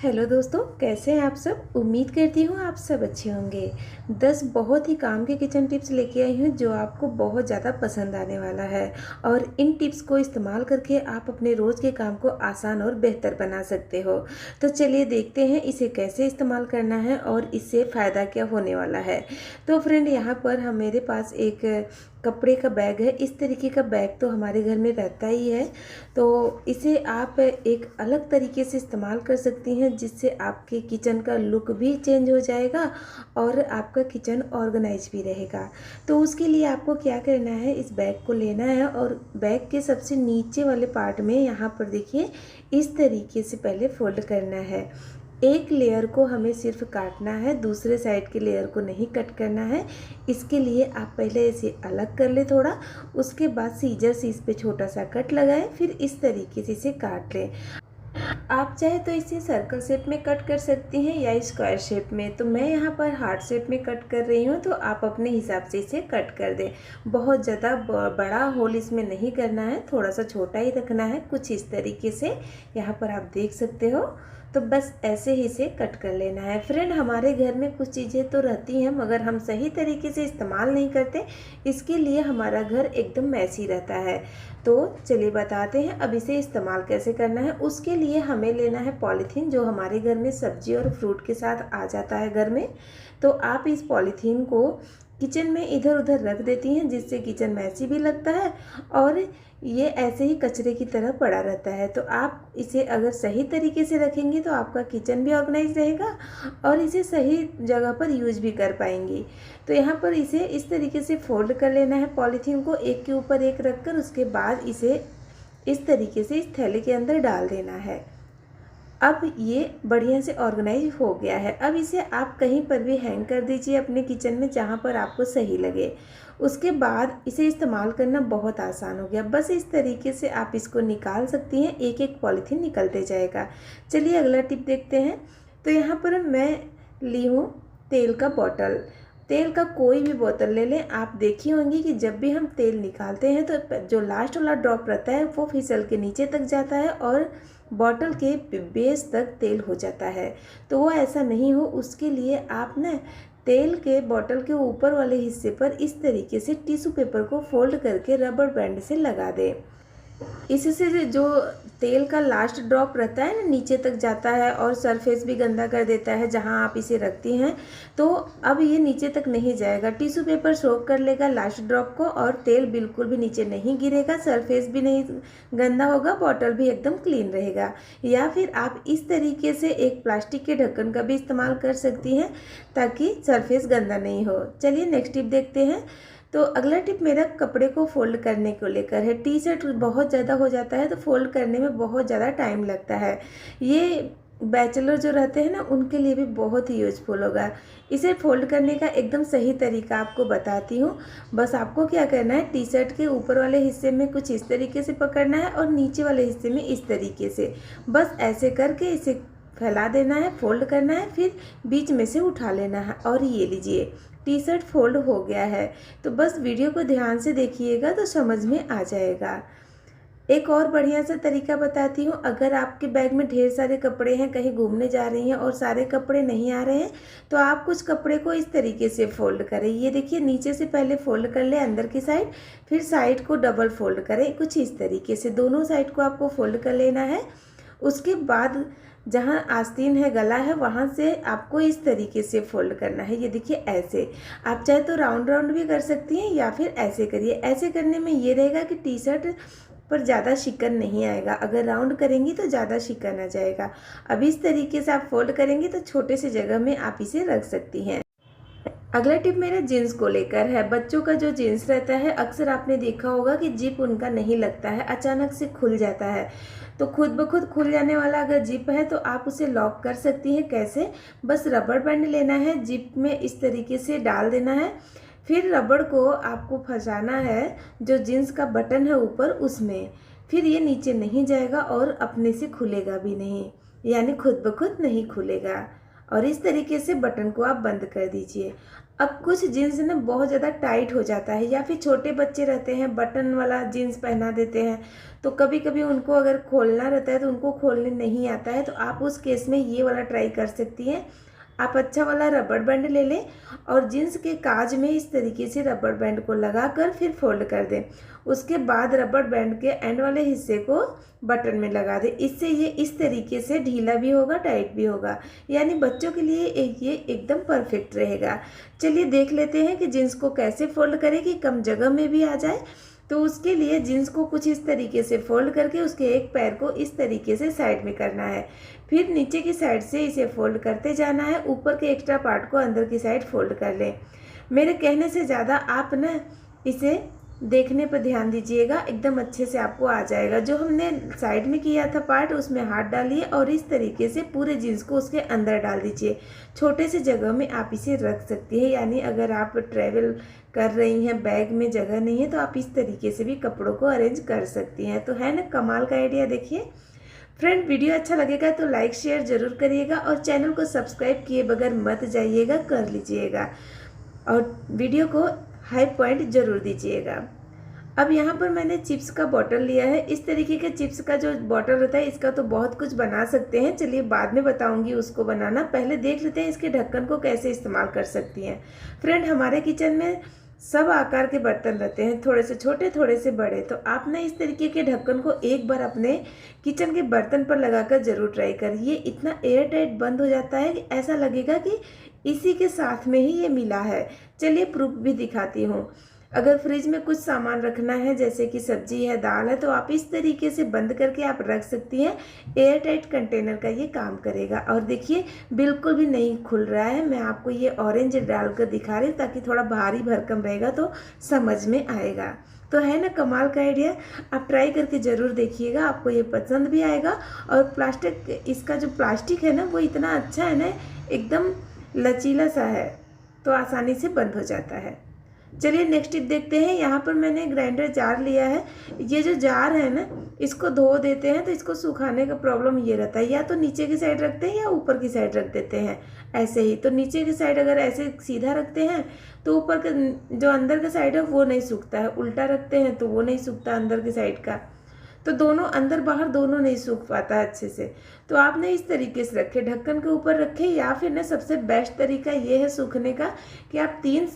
Hello दोस्तों, कैसे हैं आप सब। उम्मीद करती हूँ आप सब अच्छे होंगे। 10 बहुत ही काम के किचन टिप्स लेके आई हूँ जो आपको बहुत ज़्यादा पसंद आने वाला है। और इन टिप्स को इस्तेमाल करके आप अपने रोज़ के काम को आसान और बेहतर बना सकते हो। तो चलिए देखते हैं इसे कैसे इस्तेमाल करना है और इससे फ़ायदा क्या होने वाला है। तो फ्रेंड, यहाँ पर मेरे पास एक कपड़े का बैग है। इस तरीके का बैग तो हमारे घर में रहता ही है। तो इसे आप एक अलग तरीके से इस्तेमाल कर सकती हैं जिससे आपके किचन का लुक भी चेंज हो जाएगा और आपका किचन ऑर्गेनाइज भी रहेगा। तो उसके लिए आपको क्या करना है, इस बैग को लेना है और बैग के सबसे नीचे वाले पार्ट में यहाँ पर देखिए इस तरीके से पहले फोल्ड करना है। एक लेयर को हमें सिर्फ काटना है, दूसरे साइड के लेयर को नहीं कट करना है। इसके लिए आप पहले इसे अलग कर ले थोड़ा, उसके बाद सीजर से इस पे छोटा सा कट लगाएं, फिर इस तरीके से इसे काट लें। आप चाहे तो इसे सर्कल शेप में कट कर सकती हैं या स्क्वायर शेप में। तो मैं यहाँ पर हार्ट शेप में कट कर रही हूँ, तो आप अपने हिसाब से इसे कट कर दें। बहुत ज़्यादा बड़ा होल इसमें नहीं करना है, थोड़ा सा छोटा ही रखना है, कुछ इस तरीके से यहाँ पर आप देख सकते हो। तो बस ऐसे ही इसे कट कर लेना है। फ्रेंड, हमारे घर में कुछ चीज़ें तो रहती हैं मगर हम सही तरीके से इस्तेमाल नहीं करते, इसके लिए हमारा घर एकदम मैसी रहता है। तो चलिए बताते हैं अब इसे इस्तेमाल कैसे करना है। उसके लिए हमें लेना है पॉलीथीन, जो हमारे घर में सब्जी और फ्रूट के साथ आ जाता है घर में। तो आप इस पॉलीथीन को किचन में इधर उधर रख देती हैं जिससे किचन मैसी भी लगता है और ये ऐसे ही कचरे की तरह पड़ा रहता है। तो आप इसे अगर सही तरीके से रखेंगी तो आपका किचन भी ऑर्गेनाइज रहेगा और इसे सही जगह पर यूज भी कर पाएंगी। तो यहाँ पर इसे इस तरीके से फोल्ड कर लेना है पॉलीथीन को, एक के ऊपर एक रखकर। उसके बाद इसे इस तरीके से इस थैले के अंदर डाल देना है। अब ये बढ़िया से ऑर्गेनाइज हो गया है। अब इसे आप कहीं पर भी हैंग कर दीजिए अपने किचन में, जहाँ पर आपको सही लगे। उसके बाद इसे इस्तेमाल करना बहुत आसान हो गया। बस इस तरीके से आप इसको निकाल सकती हैं, एक एक पॉलीथीन निकलते जाएगा। चलिए अगला टिप देखते हैं। तो यहाँ पर मैं ली हूँ तेल का बॉटल। तेल का कोई भी बोतल ले लें। आप देखी होंगी कि जब भी हम तेल निकालते हैं तो जो लास्ट वाला ड्रॉप रहता है वो फिसल के नीचे तक जाता है और बॉटल के बेस तक तेल हो जाता है। तो वो ऐसा नहीं हो, उसके लिए आप ना तेल के बॉटल के ऊपर वाले हिस्से पर इस तरीके से टिश्यू पेपर को फोल्ड करके रबर बैंड से लगा दें। इससे जो तेल का लास्ट ड्रॉप रहता है ना, नीचे तक जाता है और सरफेस भी गंदा कर देता है जहां आप इसे रखती हैं। तो अब ये नीचे तक नहीं जाएगा, टिश्यू पेपर सोक कर लेगा लास्ट ड्रॉप को और तेल बिल्कुल भी नीचे नहीं गिरेगा, सरफेस भी नहीं गंदा होगा, बॉटल भी एकदम क्लीन रहेगा। या फिर आप इस तरीके से एक प्लास्टिक के ढक्कन का भी इस्तेमाल कर सकती हैं ताकि सरफेस गंदा नहीं हो। चलिए नेक्स्ट टिप देखते हैं। तो अगला टिप मेरा कपड़े को फोल्ड करने को लेकर है। टी शर्ट बहुत ज़्यादा हो जाता है तो फोल्ड करने में बहुत ज़्यादा टाइम लगता है। ये बैचलर जो रहते हैं ना, उनके लिए भी बहुत ही यूजफुल होगा। इसे फोल्ड करने का एकदम सही तरीका आपको बताती हूँ। बस आपको क्या करना है, टी शर्ट के ऊपर वाले हिस्से में कुछ इस तरीके से पकड़ना है और नीचे वाले हिस्से में इस तरीके से, बस ऐसे करके इसे फैला देना है, फोल्ड करना है, फिर बीच में से उठा लेना है। और ये लीजिए, टी शर्ट फोल्ड हो गया है। तो बस वीडियो को ध्यान से देखिएगा तो समझ में आ जाएगा। एक और बढ़िया सा तरीका बताती हूँ। अगर आपके बैग में ढेर सारे कपड़े हैं, कहीं घूमने जा रही हैं और सारे कपड़े नहीं आ रहे हैं, तो आप कुछ कपड़े को इस तरीके से फोल्ड करें। ये देखिए, नीचे से पहले फोल्ड कर ले अंदर की साइड, फिर साइड को डबल फोल्ड करें, कुछ इस तरीके से दोनों साइड को आपको फोल्ड कर लेना है। उसके बाद जहाँ आस्तीन है, गला है, वहाँ से आपको इस तरीके से फोल्ड करना है। ये देखिए ऐसे। आप चाहे तो राउंड राउंड भी कर सकती हैं या फिर ऐसे करिए। ऐसे करने में ये रहेगा कि टी शर्ट पर ज़्यादा शिकन नहीं आएगा, अगर राउंड करेंगी तो ज़्यादा शिकन आ जाएगा। अब इस तरीके से आप फोल्ड करेंगे तो छोटे से जगह में आप इसे रख सकती हैं। अगला टिप मेरा जीन्स को लेकर है। बच्चों का जो जीन्स रहता है, अक्सर आपने देखा होगा कि जिप उनका नहीं लगता है, अचानक से खुल जाता है। तो खुद ब खुद खुल जाने वाला अगर जिप है तो आप उसे लॉक कर सकती हैं। कैसे? बस रबड़ बैंड लेना है, जिप में इस तरीके से डाल देना है, फिर रबड़ को आपको फंसाना है जो जीन्स का बटन है ऊपर उसमें। फिर ये नीचे नहीं जाएगा और अपने से खुलेगा भी नहीं, यानी खुद ब खुद नहीं खुलेगा। और इस तरीके से बटन को आप बंद कर दीजिए। अब कुछ जीन्स ना बहुत ज़्यादा टाइट हो जाता है, या फिर छोटे बच्चे रहते हैं बटन वाला जीन्स पहना देते हैं, तो कभी कभी उनको अगर खोलना रहता है तो उनको खोलने नहीं आता है, तो आप उस केस में ये वाला ट्राई कर सकती हैं। आप अच्छा वाला रबड़ बैंड ले लें और जीन्स के काज में इस तरीके से रबड़ बैंड को लगाकर फिर फोल्ड कर दें। उसके बाद रबड़ बैंड के एंड वाले हिस्से को बटन में लगा दें। इससे ये इस तरीके से ढीला भी होगा, टाइट भी होगा, यानी बच्चों के लिए ये एकदम परफेक्ट रहेगा। चलिए देख लेते हैं कि जीन्स को कैसे फोल्ड करें कि कम जगह में भी आ जाए। तो उसके लिए जीन्स को कुछ इस तरीके से फोल्ड करके उसके एक पैर को इस तरीके से साइड में करना है, फिर नीचे की साइड से इसे फोल्ड करते जाना है। ऊपर के एक्स्ट्रा पार्ट को अंदर की साइड फोल्ड कर लें। मेरे कहने से ज़्यादा आप ना इसे देखने पर ध्यान दीजिएगा, एकदम अच्छे से आपको आ जाएगा। जो हमने साइड में किया था पार्ट, उसमें हाथ डालिए और इस तरीके से पूरे जीन्स को उसके अंदर डाल दीजिए। छोटे से जगह में आप इसे रख सकती हैं, यानी अगर आप ट्रैवल कर रही हैं, बैग में जगह नहीं है, तो आप इस तरीके से भी कपड़ों को अरेंज कर सकती हैं। तो है ना कमाल का आइडिया। देखिए फ्रेंड, वीडियो अच्छा लगेगा तो लाइक शेयर ज़रूर करिएगा और चैनल को सब्सक्राइब किए बगैर मत जाइएगा, कर लीजिएगा और वीडियो को हाई पॉइंट ज़रूर दीजिएगा। अब यहाँ पर मैंने चिप्स का बॉटल लिया है। इस तरीके के चिप्स का जो बॉटल रहता है, इसका तो बहुत कुछ बना सकते हैं। चलिए बाद में बताऊंगी उसको बनाना, पहले देख लेते हैं इसके ढक्कन को कैसे इस्तेमाल कर सकती हैं। फ्रेंड, हमारे किचन में सब आकार के बर्तन रहते हैं, थोड़े से छोटे थोड़े से बड़े। तो आप ना इस तरीके के ढक्कन को एक बार अपने किचन के बर्तन पर लगाकर ज़रूर ट्राई करिए। इतना एयर टाइट बंद हो जाता है कि ऐसा लगेगा कि इसी के साथ में ही ये मिला है। चलिए प्रूफ भी दिखाती हूँ। अगर फ्रिज में कुछ सामान रखना है, जैसे कि सब्जी है, दाल है, तो आप इस तरीके से बंद करके आप रख सकती हैं। एयर टाइट कंटेनर का ये काम करेगा। और देखिए बिल्कुल भी नहीं खुल रहा है। मैं आपको ये ऑरेंज डालकर दिखा रही हूँ ताकि थोड़ा भारी भरकम रहेगा तो समझ में आएगा। तो है ना कमाल का आइडिया, आप ट्राई करके ज़रूर देखिएगा, आपको ये पसंद भी आएगा। और प्लास्टिक, इसका जो प्लास्टिक है ना वो इतना अच्छा है ना, एकदम लचीला सा है, तो आसानी से बंद हो जाता है। चलिए नेक्स्ट टिप देखते हैं। यहाँ पर मैंने ग्राइंडर जार लिया है। ये जो जार है ना, इसको धो देते हैं तो इसको सुखाने का प्रॉब्लम ये रहता है, या तो नीचे की साइड रखते हैं या ऊपर की साइड रख देते हैं ऐसे ही। तो नीचे की साइड अगर ऐसे सीधा रखते हैं तो ऊपर का जो अंदर का साइड है वो नहीं सूखता है, उल्टा रखते हैं तो वो नहीं सूखता अंदर की साइड का, तो दोनों अंदर बाहर दोनों नहीं सूख पाता है अच्छे से। तो आपने इस तरीके से रखे, ढक्कन के ऊपर रखे, या फिर ना सबसे बेस्ट तरीका ये है सूखने का कि आप 3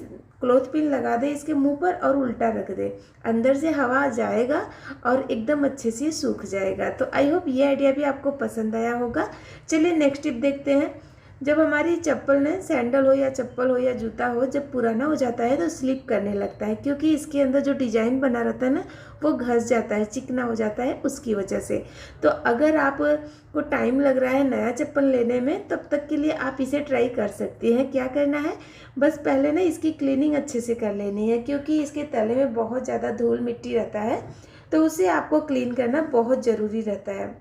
क्लॉथ पिन लगा दें इसके मुंह पर और उल्टा रख दें, अंदर से हवा जाएगा और एकदम अच्छे से सूख जाएगा। तो आई होप ये आइडिया भी आपको पसंद आया होगा। चलिए नेक्स्ट टिप देखते हैं। जब हमारी चप्पल ने, सैंडल हो या चप्पल हो या जूता हो, जब पुराना हो जाता है तो स्लिप करने लगता है, क्योंकि इसके अंदर जो डिजाइन बना रहता है ना वो घस जाता है, चिकना हो जाता है उसकी वजह से। तो अगर आपको टाइम लग रहा है नया चप्पल लेने में, तब तक के लिए आप इसे ट्राई कर सकती हैं। क्या करना है, बस पहले ना इसकी क्लीनिंग अच्छे से कर लेनी है, क्योंकि इसके तले में बहुत ज़्यादा धूल मिट्टी रहता है, तो उसे आपको क्लीन करना बहुत ज़रूरी रहता है।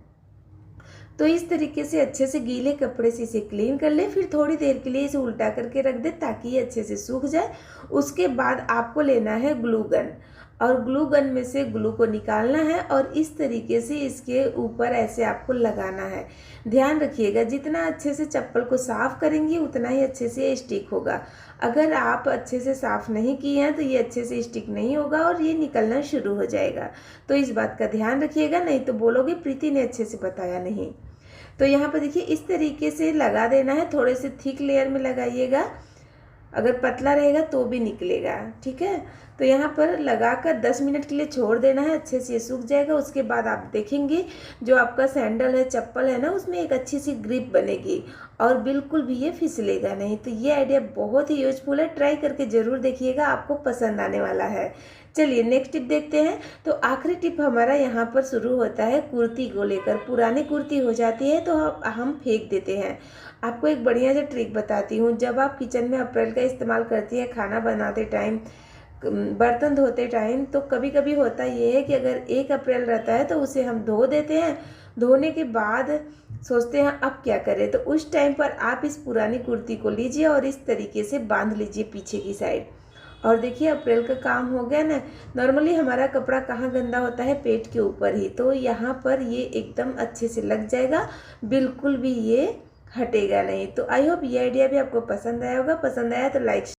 तो इस तरीके से अच्छे से गीले कपड़े से इसे क्लीन कर ले, फिर थोड़ी देर के लिए इसे उल्टा करके रख दे ताकि ये अच्छे से सूख जाए। उसके बाद आपको लेना है ग्लू गन, और ग्लू गन में से ग्लू को निकालना है और इस तरीके से इसके ऊपर ऐसे आपको लगाना है। ध्यान रखिएगा, जितना अच्छे से चप्पल को साफ़ करेंगी उतना ही अच्छे से स्टिक होगा। अगर आप अच्छे से साफ़ नहीं किए हैं तो ये अच्छे से स्टिक नहीं होगा और ये निकलना शुरू हो जाएगा। तो इस बात का ध्यान रखिएगा, नहीं तो बोलोगे प्रीति ने अच्छे से बताया नहीं। तो यहाँ पर देखिए इस तरीके से लगा देना है, थोड़े से थिक लेयर में लगाइएगा, अगर पतला रहेगा तो भी निकलेगा, ठीक है। तो यहाँ पर लगाकर 10 मिनट के लिए छोड़ देना है, अच्छे से सूख जाएगा। उसके बाद आप देखेंगे जो आपका सैंडल है, चप्पल है ना, उसमें एक अच्छी सी ग्रिप बनेगी और बिल्कुल भी ये फिसलेगा नहीं। तो ये आइडिया बहुत ही यूजफुल है, ट्राई करके ज़रूर देखिएगा, आपको पसंद आने वाला है। चलिए नेक्स्ट टिप देखते हैं। तो आखिरी टिप हमारा यहाँ पर शुरू होता है कुर्ती को लेकर। पुरानी कुर्ती हो जाती है तो हम फेंक देते हैं। आपको एक बढ़िया सा ट्रिक बताती हूँ। जब आप किचन में अप्रैल का इस्तेमाल करती हैं, खाना बनाते टाइम, बर्तन धोते टाइम, तो कभी कभी होता ये है कि अगर 1 अप्रैल रहता है तो उसे हम धो देते हैं। धोने के बाद सोचते हैं अब क्या करें, तो उस टाइम पर आप इस पुरानी कुर्ती को लीजिए और इस तरीके से बांध लीजिए पीछे की साइड, और देखिए अप्रैल का काम हो गया ना। नॉर्मली हमारा कपड़ा कहाँ गंदा होता है, पेट के ऊपर ही, तो यहाँ पर ये एकदम अच्छे से लग जाएगा, बिल्कुल भी ये हटेगा नहीं। तो आई होप ये आइडिया भी आपको पसंद आया होगा। पसंद आया तो लाइक